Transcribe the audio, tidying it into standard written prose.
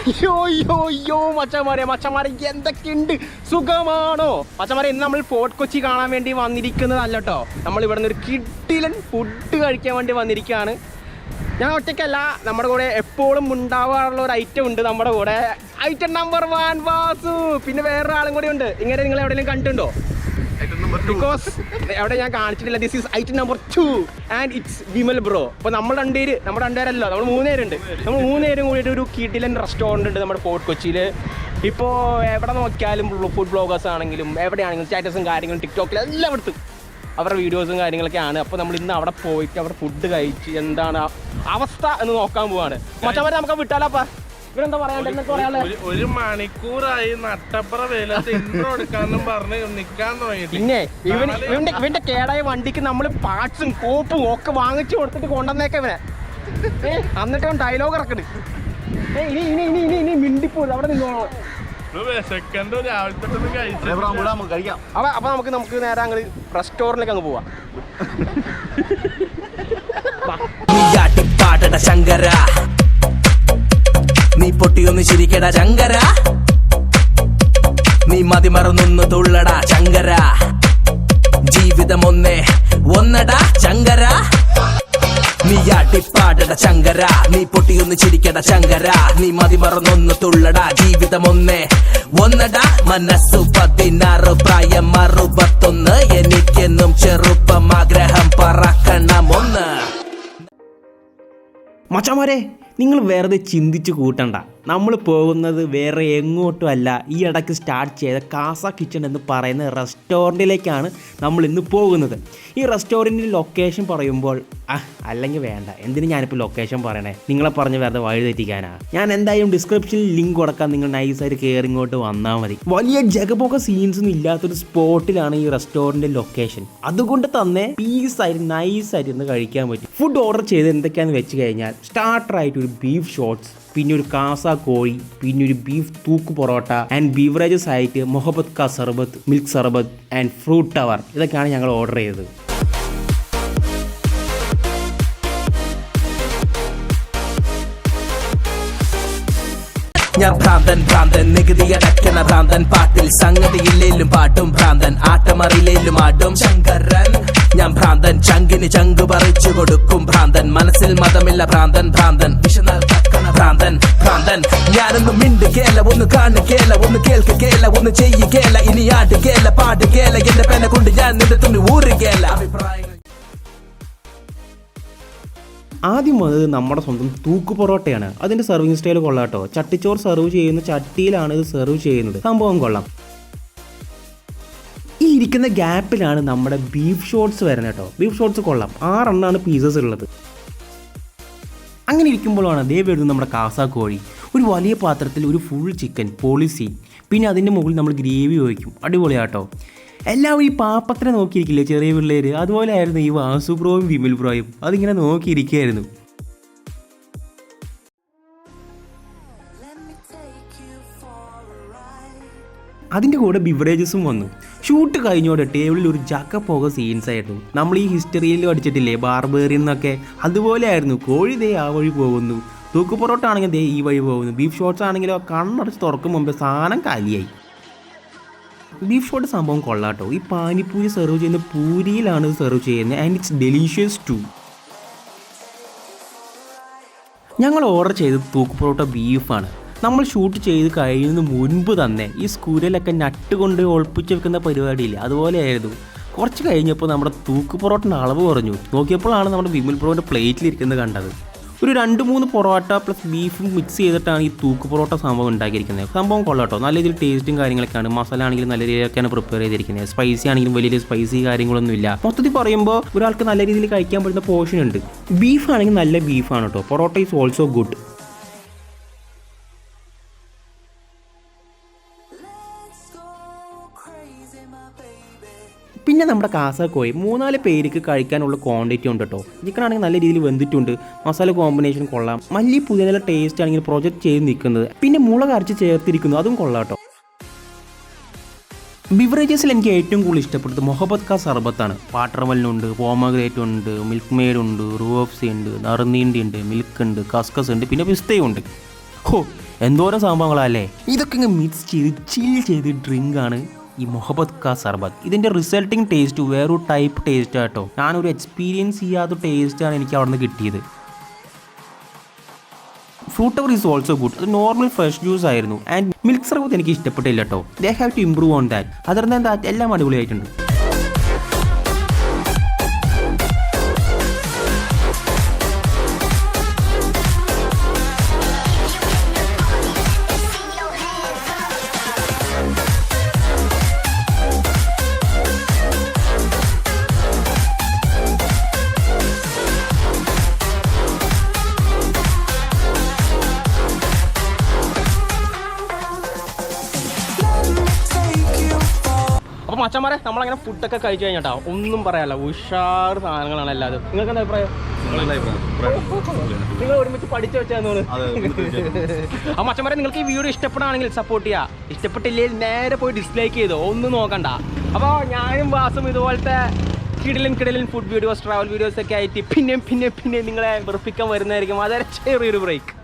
യോ മച്ചമാരെ എന്തൊക്കെയുണ്ട്, സുഖമാണോ മച്ചമാരെ? ഇന്ന് നമ്മൾ ഫോർട്ട് കൊച്ചി കാണാൻ വേണ്ടി വന്നിരിക്കുന്നതല്ല കേട്ടോ. നമ്മൾ ഇവിടെ നിന്ന് ഒരു കിടിലൻ ഫുഡ് കഴിക്കാൻ വേണ്ടി വന്നിരിക്കുകയാണ്. ഞാൻ ഒറ്റയ്ക്കല്ല, നമ്മുടെ കൂടെ എപ്പോഴും ഉണ്ടാവാറുള്ള ഒരു ഐറ്റം ഉണ്ട് നമ്മുടെ കൂടെ. Item number 1 Vasu. പിന്നെ വേറൊരാളും കൂടി ഉണ്ട്. ഇങ്ങനെ നിങ്ങൾ എവിടെയെങ്കിലും കണ്ടിട്ടുണ്ടോ? ബിക്കോസ് എവിടെ ഞാൻ കാണിച്ചിട്ടില്ല. This is item number 2 and it's Vimal bro. അപ്പോൾ നമ്മൾ രണ്ടുപേരല്ലോ, നമ്മൾ 3 പേരുണ്ട്. നമ്മൾ 3 പേരും കൂടിയിട്ട് ഒരു കിടിലൻ റെസ്റ്റോറൻറ്റ് ഉണ്ട് നമ്മുടെ ഫോർട്ട് കൊച്ചിയിൽ. ഇപ്പോൾ എവിടെ നോക്കിയാലും ഫുഡ് ബ്ലോഗേഴ്സ് ആണെങ്കിലും എവിടെയാണെങ്കിലും സ്റ്റാറ്റസും കാര്യങ്ങളും ടിക്ടോക്കിൽ എല്ലായിടത്തും അവരുടെ വീഡിയോസും കാര്യങ്ങളൊക്കെയാണ്. അപ്പോൾ നമ്മൾ ഇന്ന് അവിടെ പോയിട്ട് അവിടെ ഫുഡ് കഴിച്ച് എന്താണ് അവസ്ഥ എന്ന് നോക്കാൻ പോവാണ്. മറ്റവരെ നമുക്ക് വിട്ടാലപ്പാ. ഇവരെന്താ പറയാനുള്ളത്? ഒരു മണിക്കൂറായി നട്ടപ്പുറ വെയിലത്ത് ഇൻട്രോ എടുക്കാന്നും പറഞ്ഞ് നിൽക്കാൻ തുടങ്ങി. പിന്നെ ഇവന്റെ കേടായ വണ്ടിക്ക് നമ്മൾ പാർട്സും കോപ്പും ഒക്കെ വാങ്ങിച്ചു കൊടുത്തിട്ട് കൊണ്ടുവന്നേക്കെ ഇവനെ. എന്നിട്ട് ഡയലോഗ് ഇറക്കണ്. ഇനി മിണ്ടിപ്പോയി അവിടെ നിന്നോളാം. അപ്പൊ നമുക്ക് നേരെ അങ്ങ് റെസ്റ്റോറന്റിലേക്ക് അങ്ങ് പോവാം. ശങ്കര നീ പൊട്ടിയൊന്ന് ചിരിക്കടാ ശങ്കര, നീ മതി മറന്നൊന്ന് തുള്ളടാ ശങ്കര, ജീവിതം ഒന്നടാ ശങ്കര, നീ ആട്ടിപ്പാടട ശങ്കര, നീ പൊട്ടിയൊന്ന് ചിരിക്കട ശങ്കര, നീ മതി മറന്നൊന്ന് തുള്ളടാ, ജീവിതം ഒന്നടാ. മനസ്സു 16, പ്രായം 61, എനിക്കെന്നും ചെറുപ്പം, ആഗ്രഹം പറക്കണമൊന്ന്. മച്ചാമാരെ, നിങ്ങൾ വെറുതെ ചിന്തിച്ച് കൂട്ടണ്ട. നമ്മൾ പോകുന്നത് വേറെ എങ്ങോട്ടും അല്ല, ഈ ഇടയ്ക്ക് സ്റ്റാർട്ട് ചെയ്ത കാസ കിച്ചൺ എന്ന് പറയുന്ന റെസ്റ്റോറൻറ്റിലേക്കാണ് നമ്മൾ ഇന്ന് പോകുന്നത്. ഈ റെസ്റ്റോറൻറ്റിൻ്റെ ലൊക്കേഷൻ പറയുമ്പോൾ അല്ലെങ്കിൽ വേണ്ട, എന്തിനും ഞാനിപ്പോൾ ലൊക്കേഷൻ പറയണേ, നിങ്ങളെ പറഞ്ഞ് വെറുതെ വഴി തെറ്റിക്കാനാണ്. ഞാൻ എന്തായാലും ഡിസ്ക്രിപ്ഷനിൽ ലിങ്ക് കൊടുക്കാൻ, നിങ്ങൾ നൈസായിട്ട് കയറി ഇങ്ങോട്ട് വന്നാൽ മതി. വലിയ ജഗബൊക്കെ സീൻസൊന്നും ഇല്ലാത്തൊരു സ്പോട്ടിലാണ് ഈ റെസ്റ്റോറൻറ്റിൻ്റെ ലൊക്കേഷൻ. അതുകൊണ്ട് തന്നെ പീസായിട്ട് നൈസായിട്ട് ഇന്ന് കഴിക്കാൻ പറ്റും. ഫുഡ് ഓർഡർ ചെയ്ത് എന്തൊക്കെയാണെന്ന് വെച്ച് കഴിഞ്ഞാൽ സ്റ്റാർട്ടറായിട്ട് ഒരു ബീഫ് ഷോട്ട്സ്, പിന്നെ ഒരു കാസ കോഴി, പിന്നെ ഒരു ബീഫ് തൂക്ക് പൊറോട്ട ആൻഡ് ബീവറേജസ് ആയിട്ട് മൊഹബത്ത് കാ സർബത്ത്, മിൽക്ക് സർബത്ത് ആൻഡ് ഫ്രൂട്ട് ടവർ. ഇതൊക്കെയാണ് ഞങ്ങൾ ഓർഡർ ചെയ്തത്. ഞാൻ ഭ്രാന്തൻ നികുതി അടയ്ക്കണ ഭ്രാന്തൻ, പാട്ടിൽ സംഗതിയില്ലേലും പാട്ടും ഭ്രാന്തൻ, ആട്ടമറിയില്ലേലും ആടും ശങ്കരൻ. ഞാൻ ഭ്രാന്തൻ, ചങ്കിന് ചങ്ക് പറിച്ചു കൊടുക്കും ഭ്രാന്തൻ, മനസ്സിൽ മതമില്ല ഭ്രാന്തൻ, വിഷനാൽ തക്കണ ഭ്രാന്തൻ. ഞാനൊന്ന് മിണ്ടുകേല, ഒന്ന് കാണുകേല, ഒന്ന് കേൾക്കുകേല, ഒന്ന് ചെയ്യുകേല, ഇനി ആടുകേല, പാടുകേല, എന്റെ പേന കൊണ്ട് ഞാൻ നിന്റെ തുണി ഊറുകേല. അഭിപ്രായങ്ങൾ ആദ്യം വന്നത് നമ്മുടെ സ്വന്തം തൂക്ക് പൊറോട്ടയാണ്. അതിൻ്റെ സർവിങ് സ്റ്റൈൽ കൊള്ളാട്ടോ. ചട്ടിച്ചോറ് സെർവ് ചെയ്യുന്ന ചട്ടിയിലാണ് ഇത് സെർവ് ചെയ്യുന്നത്. സംഭവം കൊള്ളാം. ഈ ഇരിക്കുന്ന ഗ്യാപ്പിലാണ് നമ്മുടെ ബീഫ് ഷോട്ട്സ് വരുന്നത് കേട്ടോ. ബീഫ് ഷോട്ട്സ് കൊള്ളാം. 6 എണ്ണമാണ് പീസസ് ഉള്ളത്. അങ്ങനെ ഇരിക്കുമ്പോഴാണ് അതേ വരുന്നത് നമ്മുടെ കാസ കോഴി. ഒരു വലിയ പാത്രത്തിൽ ഒരു ഫുൾ ചിക്കൻ പോളിസി, പിന്നെ അതിൻ്റെ മുകളിൽ നമ്മൾ ഗ്രേവി ഒഴിക്കും. അടിപൊളിയാട്ടോ. എല്ലാവരും ഈ പാപ്പത്തിനെ നോക്കിയിരിക്കില്ലേ ചെറിയ പിള്ളേർ, അതുപോലെ ആയിരുന്നു ഈ വാസു ബ്രോയും വിമൽ ബ്രോയും. അതിങ്ങനെ നോക്കിയിരിക്കുകയായിരുന്നു. അതിൻ്റെ കൂടെ ബിവറേജസും വന്നു. ഷൂട്ട് കഴിഞ്ഞോടെ ടേബിളിൽ ഒരു ജക്കപ്പോക സീൻസ് ആയിരുന്നു. നമ്മൾ ഈ ഹിസ്റ്ററിയിൽ പഠിച്ചിട്ടില്ലേ ബാർബേറിയൻ എന്നൊക്കെ, അതുപോലെ ആയിരുന്നു. കോഴി ദേ ആ വഴി പോകുന്നു, തൂക്ക് പൊറോട്ട ആണെങ്കിൽ ദേ ഈ വഴി പോകുന്നു, ബീഫ് ഷോട്ട്സ് ആണെങ്കിലോ കണ്ണടച്ച് തുറക്കും മുമ്പേ സാധനം കാലിയായി. ബീഫ് ഷോട്ട് സംഭവം കൊള്ളാട്ടോ. ഈ പാനിപ്പൂരി സെർവ് ചെയ്യുന്ന പൂരിയിലാണ് ഇത് സെർവ് ചെയ്യുന്നത് ആൻഡ് ഇറ്റ്സ് ഡെലീഷ്യസ് ടു. ഞങ്ങൾ ഓർഡർ ചെയ്തത് തൂക്ക് പൊറോട്ട ബീഫാണ്. നമ്മൾ ഷൂട്ട് ചെയ്ത് കഴിയുന്നതിന് മുൻപ് തന്നെ ഈ സ്കൂരിലൊക്കെ നട്ട് കൊണ്ട് ഒളിപ്പിച്ച് വെക്കുന്ന പരിപാടിയില്ലേ, അതുപോലെയായിരുന്നു. കുറച്ച് കഴിഞ്ഞപ്പോൾ നമ്മുടെ തൂക്ക് പൊറോട്ടൻ്റെ അളവ് കുറഞ്ഞു. നോക്കിയപ്പോഴാണ് നമ്മുടെ വിമൽ ബ്രോൻ്റെ പ്ലേറ്റിലിരിക്കുന്നത് കണ്ടത്. ഒരു 2-3 പൊറോട്ട പ്ലസ് ബീഫും മിക്സ് ചെയ്തിട്ടാണ് ഈ തൂക്ക് പൊറോട്ട സംഭവം ഉണ്ടാക്കിയിരിക്കുന്നത്. സംഭവം കൊള്ളാട്ടോ. നല്ല രീതിയിൽ ടേസ്റ്റും കാര്യങ്ങളൊക്കെയാണ്. മസാല ആണെങ്കിലും നല്ല രീതിയിലൊക്കെയാണ് പ്രിപ്പയർ ചെയ്തിരിക്കുന്നത്. സ്പൈസി ആണെങ്കിലും വലിയ സ്പൈസി കാര്യങ്ങളൊന്നും ഇല്ല. മൊത്തത്തിൽ പറയുമ്പോൾ ഒരാൾക്ക് നല്ല രീതിയിൽ കഴിക്കാൻ പറ്റുന്ന പോർഷൻ ഉണ്ട്. ബീഫ് ആണെങ്കിൽ നല്ല ബീഫാണ് കേട്ടോ. Parotta is also good. പിന്നെ നമ്മുടെ കാസ കോഴി 3-4 പേർക്ക് കഴിക്കാനുള്ള ക്വാണ്ടിറ്റി ഉണ്ട് കേട്ടോ. ചിക്കനാണെങ്കിൽ നല്ല രീതിയിൽ വെന്തിട്ടുണ്ട്. മസാല കോമ്പിനേഷൻ കൊള്ളാം. മല്ലി പുതിയ ടേസ്റ്റ് ആണെങ്കിൽ പ്രൊജക്റ്റ് ചെയ്ത് നിൽക്കുന്നത്. പിന്നെ മുളക് അരച്ച് ചേർത്തിരിക്കുന്നു, അതും കൊള്ളാം കേട്ടോ. ബിവറേജസിൽ എനിക്ക് ഏറ്റവും കൂടുതൽ ഇഷ്ടപ്പെട്ടത് മൊഹബത്ത് കാ സർബത്താണ്. വാട്ടർമെലനുണ്ട്, പോമഗ്രേറ്റ് ഉണ്ട്, മിൽക്ക് മെയ്ഡ് ഉണ്ട്, റൂഫ്സി ഉണ്ട്, നറുനീണ്ടി ഉണ്ട്, മിൽക്ക് ഉണ്ട്, കസ്കസ് ഉണ്ട്, പിന്നെ പിസ്തയും ഉണ്ട്. ഹോ, എന്തോരം സംഭവങ്ങളല്ലേ. ഇതൊക്കെ ഇങ്ങനെ മിക്സ് ചെയ്ത് ചിൽ ചെയ്ത് ഡ്രിങ്കാണ് ഈ മുഹബത്ത് കാ സർബത്ത്. ഇതിൻ്റെ റിസൾട്ടിങ് ടേസ്റ്റ് വേറൊരു ടൈപ്പ് ടേസ്റ്റ് ആട്ടോ. ഞാനൊരു എക്സ്പീരിയൻസ് ചെയ്യാത്ത ടേസ്റ്റാണ് എനിക്ക് അവിടെ നിന്ന് കിട്ടിയത്. ഫ്രൂട്ട് അവർ ഈസ് ഓൾസോ ഗുഡ്. അത് നോർമൽ ഫ്രഷ് ജ്യൂസ് ആയിരുന്നു. ആൻഡ് മിൽക്ക് സർബത്ത് എനിക്ക് ഇഷ്ടപ്പെട്ടില്ല കേട്ടോ. They have to improve on that. Other than that എല്ലാം അടിപൊളിയായിട്ടുണ്ട്. അപ്പോൾ മച്ചന്മാരെ നമ്മളങ്ങനെ ഫുഡൊക്കെ കഴിച്ചു കഴിഞ്ഞാട്ടോ ഒന്നും പറയാല്ല, ഉഷാർ സാധനങ്ങളാണ് എല്ലാതും. നിങ്ങൾക്ക് എന്താ അഭിപ്രായം? നിങ്ങൾ ഒരുമിച്ച് പഠിച്ചു വെച്ചാന്ന് തോന്നുന്നു. ആ മച്ചന്മാരെ നിങ്ങൾക്ക് ഈ വീഡിയോ ഇഷ്ടപ്പെടുകയാണെങ്കിൽ സപ്പോർട്ട് ചെയ്യുക, ഇഷ്ടപ്പെട്ടില്ലെങ്കിൽ നേരെ പോയി ഡിസ്ലൈക്ക് ചെയ്തോ, ഒന്നും നോക്കണ്ട. അപ്പോൾ ഞാനും വാസും ഇതുപോലത്തെ കിടിലൻ ഫുഡ് വീഡിയോസ്, ട്രാവൽ വീഡിയോസ് ഒക്കെ ആയിട്ട് പിന്നെ നിങ്ങളെ വെറുപ്പിക്കാൻ വരുന്നതായിരിക്കും. അതൊരു ചെറിയൊരു ബ്രേക്ക്.